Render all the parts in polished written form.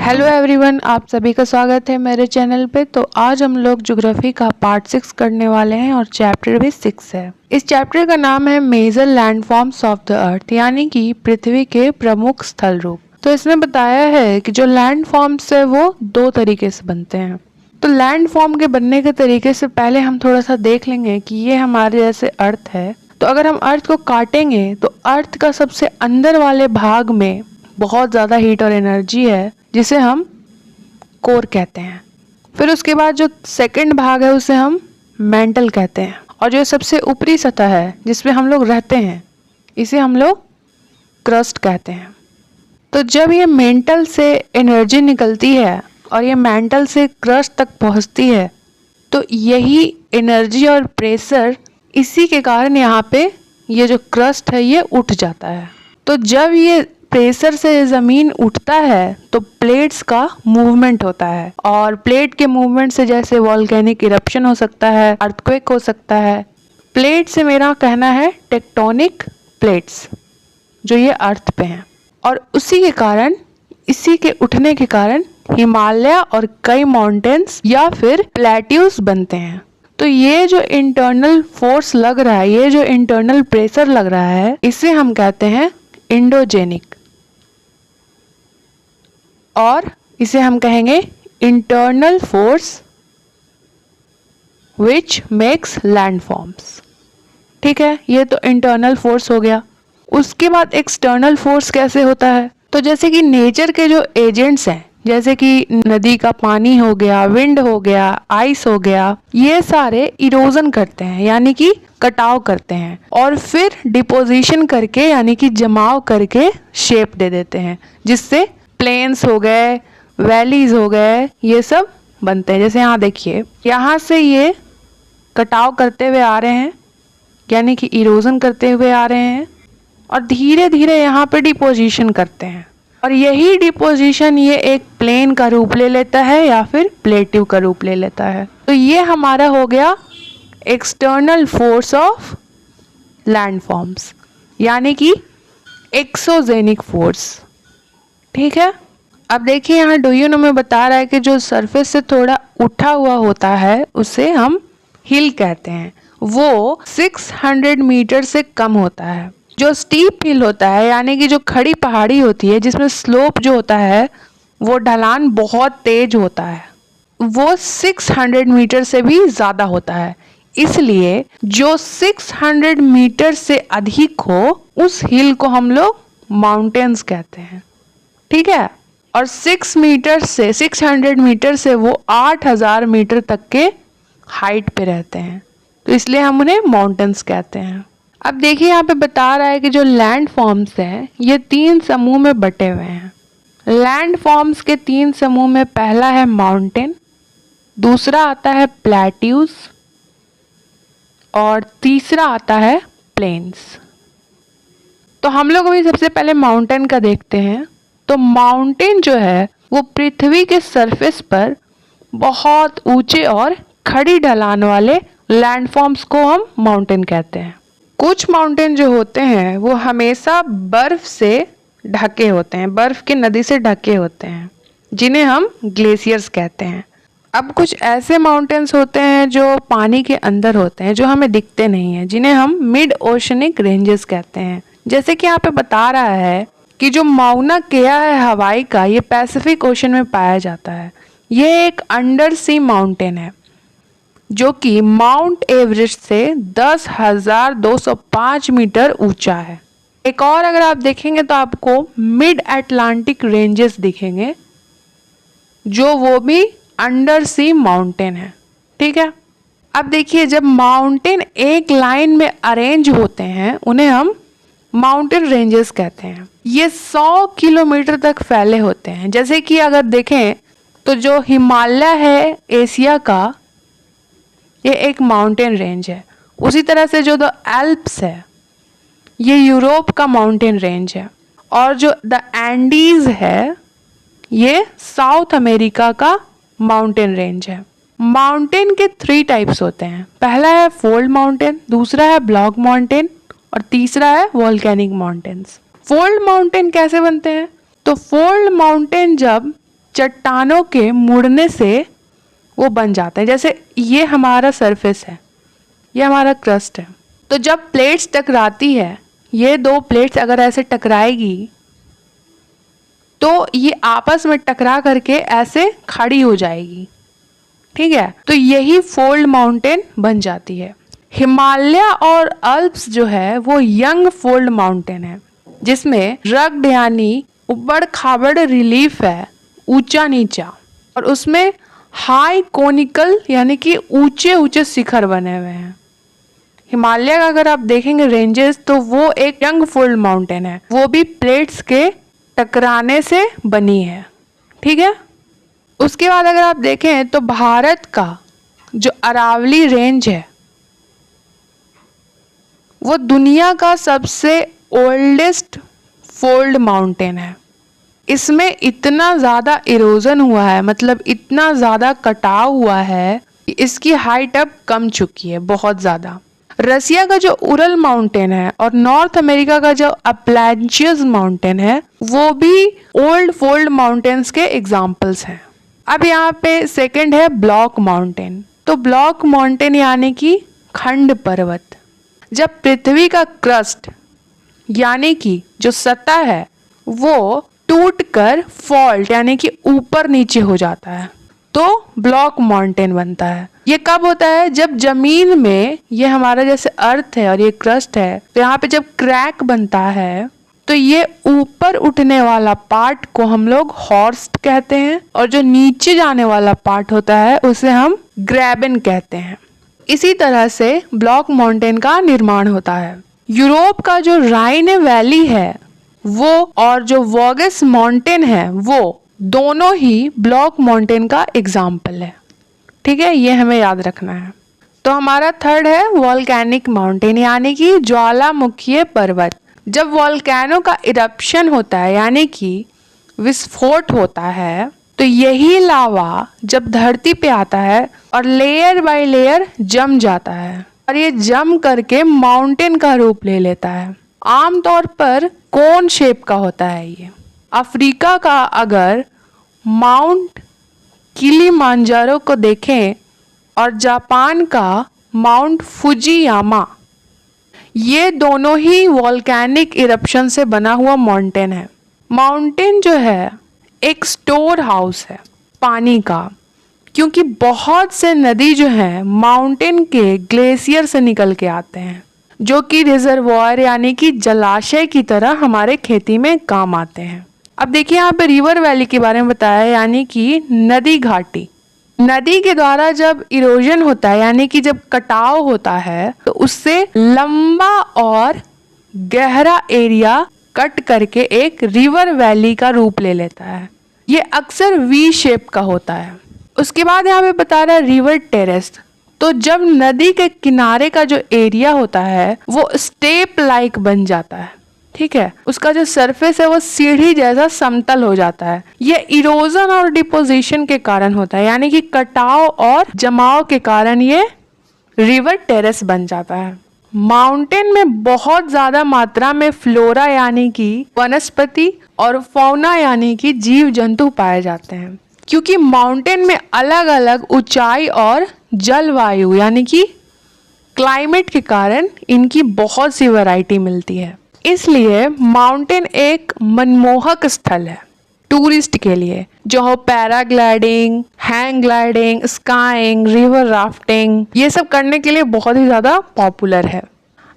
Hello everyone, आप सभी का स्वागत है मेरे चैनल पे। तो आज हम लोग ज्योग्राफी का पार्ट 6 करने वाले हैं और चैप्टर भी 6 है। इस चैप्टर का नाम है major landforms of the earth, यानी कि पृथ्वी के प्रमुख स्थल रूप। तो इसमें बताया है कि जो लैंडफॉर्म्स है वो दो तरीके से बनते हैं। तो लैंडफॉर्म के बनने के तरीके से पहले हम थोड़ा सा देख लेंगे कि ये हमारे जैसे अर्थ है। तो अगर हम अर्थ को काटेंगे तो अर्थ का सबसे अंदर वाले भाग में बहुत ज़्यादा हीट और एनर्जी है, जिसे हम कोर कहते हैं। फिर उसके बाद जो सेकंड भाग है उसे हम मेंटल कहते हैं, और जो सबसे ऊपरी सतह है जिसपे हम लोग रहते हैं इसे हम लोग क्रस्ट कहते हैं। तो जब ये मेंटल से एनर्जी निकलती है और ये मेंटल से क्रस्ट तक पहुंचती है, तो यही एनर्जी और प्रेशर इसी के कारण यहाँ पे ये जो क्रस्ट है ये उठ जाता है। तो जब ये प्रेशर से ज़मीन उठता है तो प्लेट्स का मूवमेंट होता है, और प्लेट के मूवमेंट से जैसे वॉल्केनिक इरप्शन हो सकता है, अर्थक्वेक हो सकता है। प्लेट से मेरा कहना है टेक्टोनिक प्लेट्स जो ये अर्थ पे हैं, और उसी के कारण, इसी के उठने के कारण हिमालय और कई माउंटेन्स या फिर प्लेट्यूज बनते हैं। तो ये जो इंटरनल फोर्स लग रहा है, ये जो इंटरनल प्रेशर लग रहा है, इसे हम कहते हैं इंडोजेनिक, और इसे हम कहेंगे internal force which makes landforms. ठीक है, ये तो इंटरनल फोर्स हो गया। उसके बाद एक्सटर्नल फोर्स कैसे होता है? तो जैसे कि नेचर के जो एजेंट्स हैं, जैसे कि नदी का पानी हो गया, विंड हो गया, आइस हो गया, ये सारे इरोजन करते हैं, यानी कि कटाव करते हैं, और फिर डिपोजिशन करके यानी कि जमाव करके शेप दे देते हैं, जिससे प्लेन्स हो गए, वैलीज हो गए, ये सब बनते हैं। जैसे यहाँ देखिए, यहाँ से ये कटाव करते हुए आ रहे हैं, यानी कि इरोजन करते हुए आ रहे हैं, और धीरे धीरे यहाँ पे डिपोजिशन करते हैं, और यही डिपोजिशन ये एक प्लेन का रूप ले लेता है या फिर प्लेट्यू का रूप ले लेता है। तो ये हमारा हो गया एक्सटर्नल फोर्स ऑफ लैंडफॉर्म्स, यानी कि एक्सोजेनिक फोर्स। ठीक है, अब देखिए यहाँ डू यू नो में बता रहा है कि जो सरफेस से थोड़ा उठा हुआ होता है उसे हम हिल कहते हैं। वो 600 मीटर से कम होता है। जो स्टीप हिल होता है, यानी कि जो खड़ी पहाड़ी होती है जिसमें स्लोप जो होता है वो ढलान बहुत तेज होता है, वो 600 मीटर से भी ज़्यादा होता है। इसलिए जो 600 मीटर से अधिक हो उस हिल को हम लोग माउंटेन्स कहते हैं। ठीक है, और 600 मीटर से वो 8000 मीटर तक के हाइट पे रहते हैं, तो इसलिए हम उन्हें माउंटेन्स कहते हैं। अब देखिए यहाँ पे बता रहा है कि जो लैंड फॉर्म्स हैं ये 3 समूह में बटे हुए हैं। लैंड फॉर्म्स के 3 समूह में पहला है माउंटेन, दूसरा आता है प्लेट्यूज, और तीसरा आता है प्लेन्स। तो हम लोग अभी सबसे पहले माउंटेन का देखते हैं। तो माउंटेन जो है वो पृथ्वी के सरफेस पर बहुत ऊंचे और खड़ी ढलान वाले लैंडफॉर्म्स को हम माउंटेन कहते हैं। कुछ माउंटेन जो होते हैं वो हमेशा बर्फ से ढके होते हैं, बर्फ की नदी से ढके होते हैं, जिन्हें हम ग्लेशियर्स कहते हैं। अब कुछ ऐसे माउंटेन्स होते हैं जो पानी के अंदर होते हैं, जो हमें दिखते नहीं हैं, जिन्हें हम मिड ओशनिक रेंजेस कहते हैं। जैसे कि यहाँ पे बता रहा है कि जो माउना केआ है हवाई का, ये पैसिफिक ओशन में पाया जाता है। ये एक अंडर सी माउंटेन है जो कि माउंट एवरेस्ट से 10,205 मीटर ऊंचा है। एक और अगर आप देखेंगे तो आपको मिड अटलांटिक रेंजेस दिखेंगे, जो वो भी अंडर सी माउंटेन है। ठीक है, अब देखिए जब माउंटेन एक लाइन में अरेंज होते हैं उन्हें हम माउंटेन रेंजेस कहते हैं। ये 100 किलोमीटर तक फैले होते हैं। जैसे कि अगर देखें तो जो हिमालय है एशिया का, ये एक माउंटेन रेंज है। उसी तरह से जो द एल्प्स है ये यूरोप का माउंटेन रेंज है, और जो द एंडीज है ये साउथ अमेरिका का माउंटेन रेंज है। माउंटेन के 3 टाइप्स होते हैं। पहला है फोल्ड माउंटेन, दूसरा है ब्लॉक माउंटेन, और तीसरा है वॉल्केनिक माउंटेन्स। फोल्ड माउंटेन कैसे बनते हैं? तो फोल्ड माउंटेन जब चट्टानों के मुड़ने से वो बन जाते हैं। जैसे ये हमारा सरफेस है, ये हमारा क्रस्ट है। तो जब प्लेट्स टकराती है, ये दो प्लेट्स अगर ऐसे टकराएगी तो ये आपस में टकरा करके ऐसे खड़ी हो जाएगी, ठीक है। तो यही फोल्ड माउंटेन बन जाती है। हिमालय और अल्प्स जो है वो यंग फोल्ड माउंटेन है, जिसमें रग्ड यानी उबड़ खाबड़ रिलीफ है, ऊंचा नीचा, और उसमें हाई कोनिकल यानी कि ऊंचे ऊंचे शिखर बने हुए हैं। हिमालय का अगर आप देखेंगे रेंजेस तो वो एक यंग फोल्ड माउंटेन है, वो भी प्लेट्स के टकराने से बनी है, ठीक है। उसके बाद अगर आप देखें तो भारत का जो अरावली रेंज है वो दुनिया का सबसे ओल्डेस्ट फोल्ड माउंटेन है। इसमें इतना ज़्यादा इरोजन हुआ है, मतलब इतना ज़्यादा कटाव हुआ है कि इसकी हाइट अब कम चुकी है बहुत ज़्यादा। रसिया का जो उरल माउंटेन है और नॉर्थ अमेरिका का जो अपलैंचियस माउंटेन है वो भी ओल्ड फोल्ड माउंटेन्स के एग्जाम्पल्स हैं। अब यहाँ पे सेकंड है ब्लॉक माउंटेन। तो ब्लॉक माउंटेन यानी कि खंड पर्वत। जब पृथ्वी का क्रस्ट यानी कि जो सतह है वो टूटकर फॉल्ट यानी कि ऊपर नीचे हो जाता है तो ब्लॉक माउंटेन बनता है। ये कब होता है? जब जमीन में, ये हमारा जैसे अर्थ है और ये क्रस्ट है, तो यहाँ पे जब क्रैक बनता है तो ये ऊपर उठने वाला पार्ट को हम लोग हॉर्स्ट कहते हैं और जो नीचे जाने वाला पार्ट होता है उसे हम ग्रैबन कहते हैं। इसी तरह से ब्लॉक माउंटेन का निर्माण होता है। यूरोप का जो राइन वैली है वो और जो वोगस माउंटेन है वो दोनों ही ब्लॉक माउंटेन का एग्जाम्पल है, ठीक है। ये हमें याद रखना है। तो हमारा थर्ड है वॉल्केनिक माउंटेन यानी कि ज्वालामुखीय पर्वत। जब वॉल्केनो का इरप्शन होता है यानी कि विस्फोट होता है तो यही लावा जब धरती पे आता है और लेयर बाय लेयर जम जाता है और ये जम करके माउंटेन का रूप ले लेता है। आमतौर पर कोन शेप का होता है ये। अफ्रीका का अगर माउंट किलिमांजारो को देखें और जापान का माउंट फुजियामा, ये दोनों ही वॉल्केनिक इरप्शन से बना हुआ माउंटेन है। माउंटेन जो है एक स्टोर हाउस है पानी का, क्योंकि बहुत से नदी जो हैं माउंटेन के ग्लेशियर से निकल के आते हैं जो कि रिजर्वॉयर यानी कि जलाशय की तरह हमारे खेती में काम आते हैं। अब देखिए यहाँ पे रिवर वैली के बारे में बताया यानी कि नदी घाटी। नदी के द्वारा जब इरोजन होता है यानी कि जब कटाव होता है तो उससे लंबा और गहरा एरिया कट करके एक रिवर वैली का रूप ले लेता है। ये अक्सर वी शेप का होता है। उसके बाद यहाँ पे बता रहा है रिवर टेरेस। तो जब नदी के किनारे का जो एरिया होता है वो स्टेप लाइक बन जाता है, ठीक है। उसका जो सरफेस है वो सीढ़ी जैसा समतल हो जाता है। ये इरोजन और डिपोजिशन के कारण होता है यानी कि कटाव और जमाव के कारण ये रिवर टेरेस बन जाता है। माउंटेन में बहुत ज्यादा मात्रा में फ्लोरा यानी कि वनस्पति और फौना यानी कि जीव जंतु पाए जाते हैं, क्योंकि माउंटेन में अलग अलग ऊंचाई और जलवायु यानी कि क्लाइमेट के कारण इनकी बहुत सी वैरायटी मिलती है। इसलिए माउंटेन एक मनमोहक स्थल है टूरिस्ट के लिए, जो paragliding, hang gliding, skiing, river rafting ये सब करने के लिए बहुत ही ज़्यादा पॉपुलर है।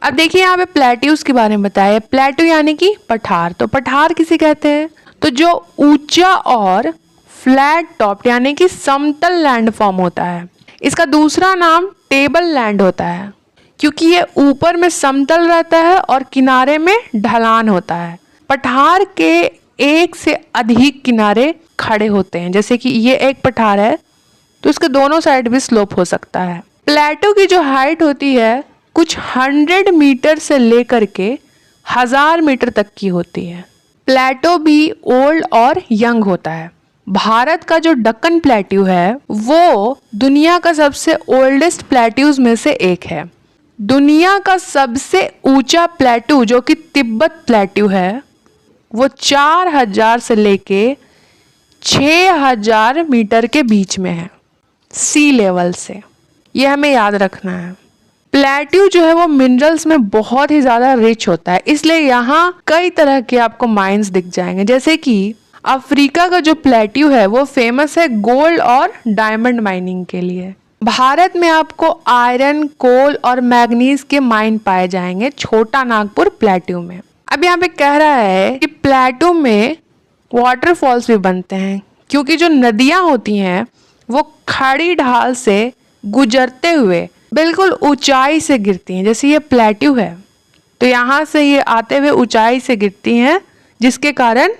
अब देखिए यहाँ पे प्लेट्यूज के बारे में बताया। प्लेट्यू यानी कि पठार। तो पठार किसे कहते हैं? तो जो ऊंचा और फ्लैट टॉप यानी कि समतल लैंड फॉर्म होता है। इसका दूसरा नाम टेबल लैंड होता है क्योंकि ये ऊपर में समतल रहता है और किनारे में ढलान होता है। पठार के एक से अधिक किनारे खड़े होते हैं, जैसे कि ये एक पठार है तो इसके दोनों साइड भी स्लोप हो सकता है। प्लेटो की जो हाइट होती है कुछ 100 मीटर से लेकर के 1000 मीटर तक की होती है। प्लेटो भी ओल्ड और यंग होता है। भारत का जो दक्कन प्लेट्यू है वो दुनिया का सबसे ओल्डेस्ट प्लेट्यूज में से एक है। दुनिया का सबसे ऊंचा प्लेट्यू जो कि तिब्बत प्लेट्यू है वो 4000 से लेके 6000 मीटर के बीच में है सी लेवल से। ये हमें याद रखना है। प्लेट्यू जो है वो मिनरल्स में बहुत ही ज़्यादा रिच होता है, इसलिए यहाँ कई तरह के आपको माइंस दिख जाएंगे। जैसे कि अफ्रीका का जो प्लेट्यू है वो फेमस है गोल्ड और डायमंड माइनिंग के लिए। भारत में आपको आयरन, कोल और मैग्नीज के माइन पाए जाएंगे छोटा नागपुर प्लेट्यू में। अब यहाँ पे कह रहा है कि प्लेट्यू में वाटरफॉल्स भी बनते हैं, क्योंकि जो नदियाँ होती हैं वो खड़ी ढाल से गुजरते हुए बिल्कुल ऊंचाई से गिरती हैं। जैसे ये प्लेट्यू है तो यहाँ से ये आते हुए ऊंचाई से गिरती हैं, जिसके कारण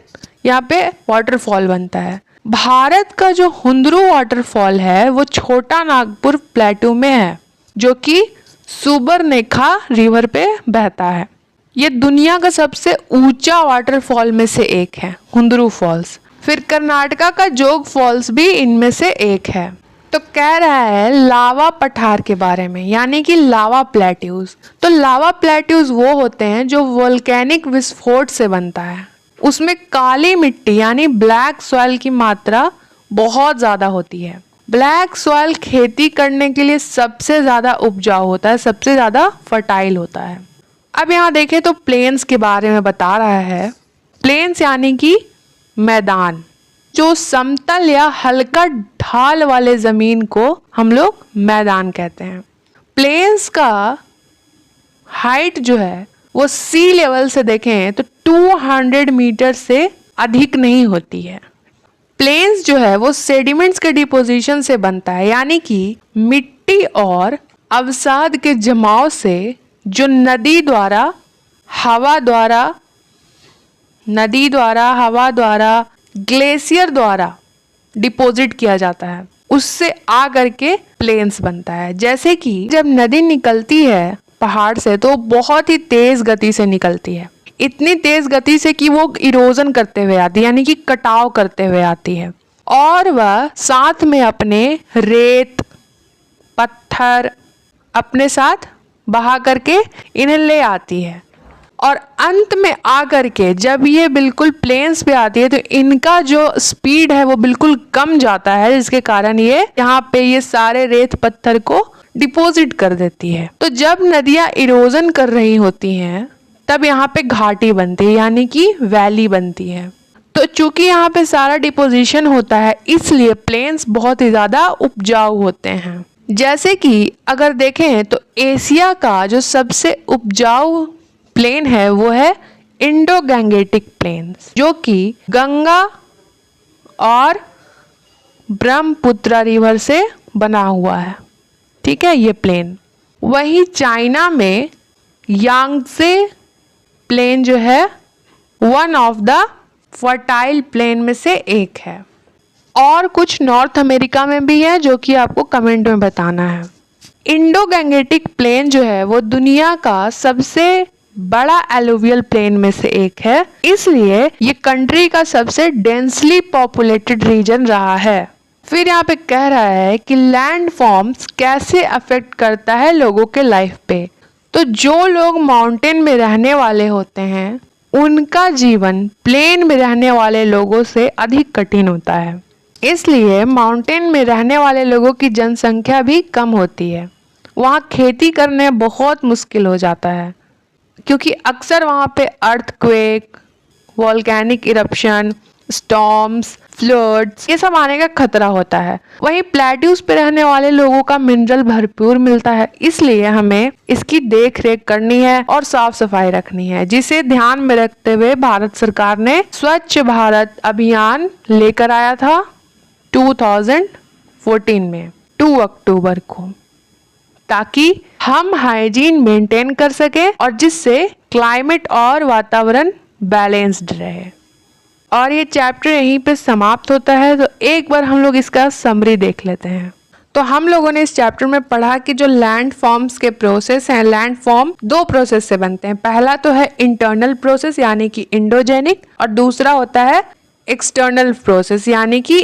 यहाँ पे वाटरफॉल बनता है। भारत का जो हुंदरू वाटरफॉल है वो छोटा नागपुर प्लेट्यू में है, जो कि सुबर्णरेखा रिवर पे बहता है। ये दुनिया का सबसे ऊंचा वाटरफॉल में से एक है, हुंदरू फॉल्स। फिर कर्नाटका का जोग फॉल्स भी इनमें से एक है। तो कह रहा है लावा पठार के बारे में, यानी कि लावा प्लेट्यूज। तो लावा प्लेट्यूज वो होते हैं जो वोल्केनिक विस्फोट से बनता है। उसमें काली मिट्टी यानी ब्लैक सॉइल की मात्रा बहुत ज़्यादा होती है। ब्लैक सॉइल खेती करने के लिए सबसे ज़्यादा उपजाऊ होता है, सबसे ज़्यादा फर्टाइल होता है। अब यहाँ देखें तो प्लेन्स के बारे में बता रहा है। प्लेन्स यानी कि मैदान, जो समतल या हल्का ढाल वाले ज़मीन को हम लोग मैदान कहते हैं। प्लेन्स का हाइट जो है वो सी लेवल से देखें तो 200 मीटर से अधिक नहीं होती है। प्लेन्स जो है वो सेडिमेंट्स के डिपोजिशन से बनता है, यानी कि मिट्टी और अवसाद के जमाव से जो नदी द्वारा, हवा द्वारा, ग्लेशियर द्वारा डिपॉजिट किया जाता है, उससे आ करके प्लेन्स बनता है। जैसे कि जब नदी निकलती है पहाड़ से तो बहुत ही तेज गति से निकलती है, इतनी तेज गति से कि वो इरोजन करते हुए आती है, यानी कि कटाव करते हुए आती है, और वह साथ में अपने रेत, पत्थर अपने साथ बहा करके इन्हें ले आती है। और अंत में आकर के जब ये बिल्कुल प्लेन्स पे आती है तो इनका जो स्पीड है वो बिल्कुल कम जाता है, जिसके कारण ये यहाँ पे ये सारे रेत पत्थर को डिपॉजिट कर देती है। तो जब नदियाँ इरोजन कर रही होती हैं तब यहाँ पे घाटी बनती है, यानी कि वैली बनती है। तो चूंकि यहाँ पे सारा डिपोजिशन होता है इसलिए प्लेन्स बहुत ही ज़्यादा उपजाऊ होते हैं। जैसे कि अगर देखें तो एशिया का जो सबसे उपजाऊ प्लेन है वो है इंडो गैंगेटिक प्लेन्स, जो कि गंगा और ब्रह्मपुत्र रिवर से बना हुआ है। ठीक है, ये प्लेन। वही चाइना में यांगत्से प्लेन जो है one of the fertile plain में से एक है, और कुछ नॉर्थ अमेरिका में भी है जो कि आपको कमेंट में बताना है। इंडो गैंगेटिक प्लेन जो है वो दुनिया का सबसे बड़ा एलुवियल प्लेन में से एक है, इसलिए ये कंट्री का सबसे डेंसली पॉपुलेटेड रीजन रहा है। फिर यहाँ पे कह रहा है कि लैंड फॉर्म्स कैसे अफेक्ट करता है लोगों के लाइफ पे। तो जो लोग माउंटेन में रहने वाले होते हैं उनका जीवन प्लेन में रहने वाले लोगों से अधिक कठिन होता है, इसलिए माउंटेन में रहने वाले लोगों की जनसंख्या भी कम होती है। वहाँ खेती करने बहुत मुश्किल हो जाता है, क्योंकि अक्सर वहाँ पे earthquake, volcanic eruption, storms, floods ये सब आने का खतरा होता है। वहीं प्लेट्यूज पे रहने वाले लोगों का मिनरल भरपूर मिलता है, इसलिए हमें इसकी देख रेख करनी है और साफ सफाई रखनी है, जिसे ध्यान में रखते हुए भारत सरकार ने स्वच्छ भारत अभियान लेकर आया था 2014 में 2 अक्टूबर को, ताकि हम हाइजीन मेंटेन कर सके और जिससे क्लाइमेट और वातावरण बैलेंस्ड रहे। और ये चैप्टर यहीं पे समाप्त होता है। तो एक बार हम लोग इसका समरी देख लेते हैं। तो हम लोगों ने इस चैप्टर में पढ़ा कि जो लैंड फॉर्म्स के प्रोसेस हैं, लैंड फॉर्म 2 प्रोसेस से बनते हैं। पहला तो है इंटरनल प्रोसेस यानी कि इंडोजेनिक, और दूसरा होता है एक्सटर्नल प्रोसेस यानी कि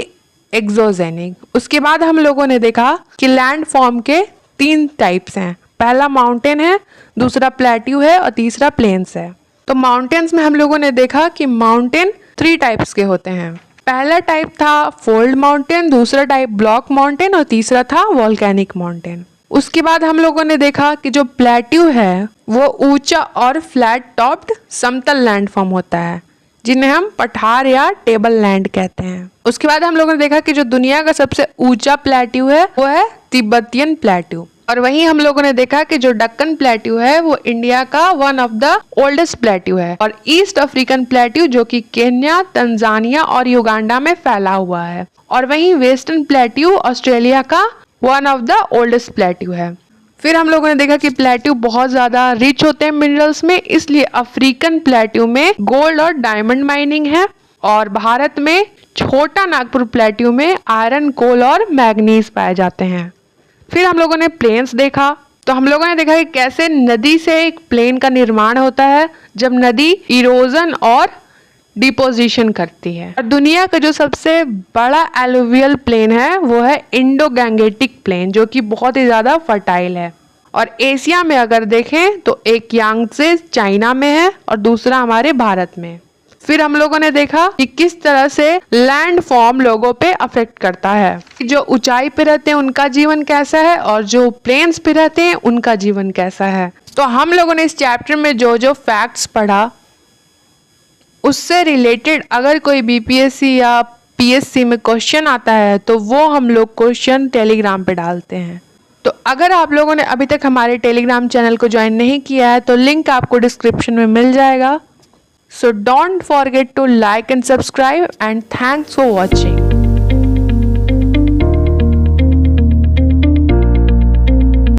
एक्सोजेनिक। उसके बाद हम लोगों ने देखा कि लैंड फॉर्म के 3 टाइप्स हैं। पहला माउंटेन है, दूसरा प्लेट्यू है और तीसरा प्लेन्स है। तो माउंटेन्स में हम लोगों ने देखा कि माउंटेन 3 टाइप्स के होते हैं। पहला टाइप था फोल्ड माउंटेन, दूसरा टाइप ब्लॉक माउंटेन और तीसरा था वॉल्केनिक माउंटेन। उसके बाद हम लोगों ने देखा कि जो प्लेट्यू है वो ऊंचा और फ्लैट टॉप्ड समतल लैंडफॉर्म होता है, जिन्हें हम पठार या टेबल लैंड कहते हैं। उसके बाद हम लोगों ने देखा कि जो दुनिया का सबसे ऊंचा प्लेट्यू है वो है तिब्बतियन प्लेट्यू। और वहीं हम लोगों ने देखा कि जो डक्कन प्लेट्यू है वो इंडिया का one of the oldest plateau है। और ईस्ट अफ्रीकन प्लेट्यू जो कि केन्या, तंजानिया और युगांडा में फैला हुआ है। और वहीं वेस्टर्न प्लेट्यू ऑस्ट्रेलिया का one of the oldest plateau है। फिर हम लोगों ने देखा कि प्लेट्यू बहुत ज्यादा रिच होते हैं मिनरल्स में, इसलिए अफ्रीकन प्लेट्यू में गोल्ड और डायमंड माइनिंग है। और भारत में छोटा नागपुर प्लेट्यू में आयरन, कोल और मैग्नीज पाए जाते हैं। फिर हम लोगों ने प्लेन्स देखा, तो हम लोगों ने देखा कि कैसे नदी से एक प्लेन का निर्माण होता है जब नदी इरोजन और डिपोजिशन करती है। और दुनिया का जो सबसे बड़ा एलुवियल प्लेन है वो है इंडो गैंगेटिक प्लेन, जो कि बहुत ही ज्यादा फर्टाइल है। और एशिया में अगर देखें तो एक यांगत्से चाइना में है और दूसरा हमारे भारत में। फिर हम लोगों ने देखा कि किस तरह से लैंड फॉर्म लोगों पे अफेक्ट करता है, जो ऊंचाई पे रहते हैं उनका जीवन कैसा है और जो प्लेन्स पे रहते हैं उनका जीवन कैसा है। तो हम लोगों ने इस चैप्टर में जो जो फैक्ट्स पढ़ा उससे रिलेटेड अगर कोई बीपीएससी या पीएससी में क्वेश्चन आता है तो वो हम लोग क्वेश्चन टेलीग्राम पे डालते हैं। तो अगर आप लोगों ने अभी तक हमारे टेलीग्राम चैनल को ज्वाइन नहीं किया है तो लिंक आपको डिस्क्रिप्शन में मिल जाएगा। So don't forget to like and subscribe, and thanks for watching.